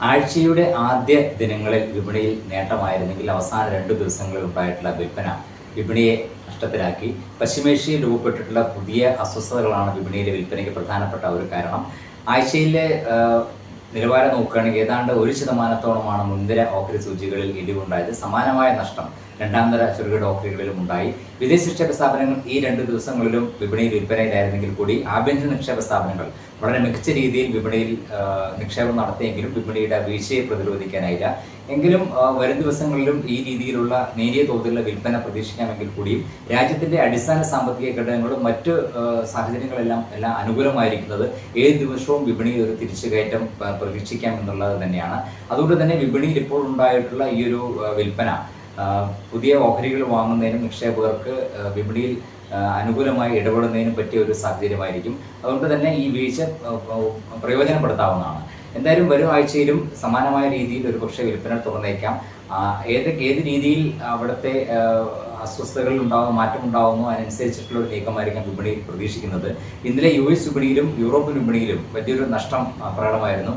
ആഴ്ചയുടെ ആദ്യ ദിനങ്ങളിൽ വിപണിയിൽ നേട്ടമായിരുന്നെങ്കിൽ അവസാന 2 ദിവസങ്ങളിൽ ഉണ്ടായിട്ടുള്ള വിൽപ്പന വിപണിയെ നഷ്ടത്തിലാക്കി. പശ്ചിമേഷ്യയിൽ രൂപപ്പെട്ടിട്ടുള്ള പുതിയ അസ്വസ്ഥതകളാണ് വിപണിയിലെ വിൽപ്പനയ്ക്ക് പ്രധാനപ്പെട്ട ഒരു കാരണം. ആഴ്ചയിലെ നിലവാരം നോക്കുകയാണെങ്കിൽ ഏതാണ്ട് 1% മുൻനിര ഓഹരി സൂചികളിൽ ഇടിവുണ്ടായത്. സമാനമായ നഷ്ടം രണ്ടാം നിര ചെറുകിട ഓഹരികളിലും ഉണ്ടായി. വിദേശ നിക്ഷേപ സ്ഥാപനങ്ങൾ ഈ 2 ദിവസങ്ങളിലും വിപണിയിൽ വിൽപ്പനയിലായിരുന്നെങ്കിൽ കൂടി ആഭ്യന്തര നിക്ഷേപ സ്ഥാപനങ്ങൾ വളരെ മികച്ച രീതിയിൽ വിപണിയിൽ നിക്ഷേപം നടത്തിയെങ്കിലും വിപണിയുടെ വീഴ്ചയെ പ്രതിരോധിക്കാനായില്ല. എങ്കിലും വരും ദിവസങ്ങളിലും ഈ രീതിയിലുള്ള നേരിയ തോതിലുള്ള വിൽപ്പന പ്രതീക്ഷിക്കാമെങ്കിൽ കൂടിയും രാജ്യത്തിന്റെ അടിസ്ഥാന സാമ്പത്തിക ഘടകങ്ങളും മറ്റ് സാഹചര്യങ്ങളെല്ലാം അനുകൂലമായിരിക്കുന്നത് ഏത് ദിവസവും വിപണിയിൽ ഒരു തിരിച്ചുകയറ്റം പ്രതീക്ഷിക്കാം എന്നുള്ളത് തന്നെയാണ്. അതുകൊണ്ട് തന്നെ വിപണിയിൽ ഇപ്പോൾ ഉണ്ടായിട്ടുള്ള ഈ ഒരു വിൽപ്പന പുതിയ ഓഹരികൾ വാങ്ങുന്നതിനും നിക്ഷേപകർക്ക് വിപണിയിൽ അനുകൂലമായി ഇടപെടുന്നതിനും പറ്റിയ ഒരു സാഹചര്യമായിരിക്കും. അതുകൊണ്ട് തന്നെ ഈ വീഴ്ച പ്രയോജനപ്പെടുത്താവുന്നതാണ്. എന്തായാലും വരും ആഴ്ചയിലും സമാനമായ രീതിയിൽ ഒരു പക്ഷേ വിൽപ്പന തുറന്നേക്കാം. ഏത് രീതിയിൽ അവിടുത്തെ അസ്വസ്ഥതകൾ ഉണ്ടാകുന്നു, മാറ്റം ഉണ്ടാകുന്നു, അതിനനുസരിച്ചിട്ടുള്ള ഒരു നീക്കമായിരിക്കാം വിപണിയിൽ പ്രതീക്ഷിക്കുന്നത്. ഇന്നലെ US വിപണിയിലും യൂറോപ്യൻ വിപണിയിലും വലിയൊരു നഷ്ടം പ്രകടമായിരുന്നു.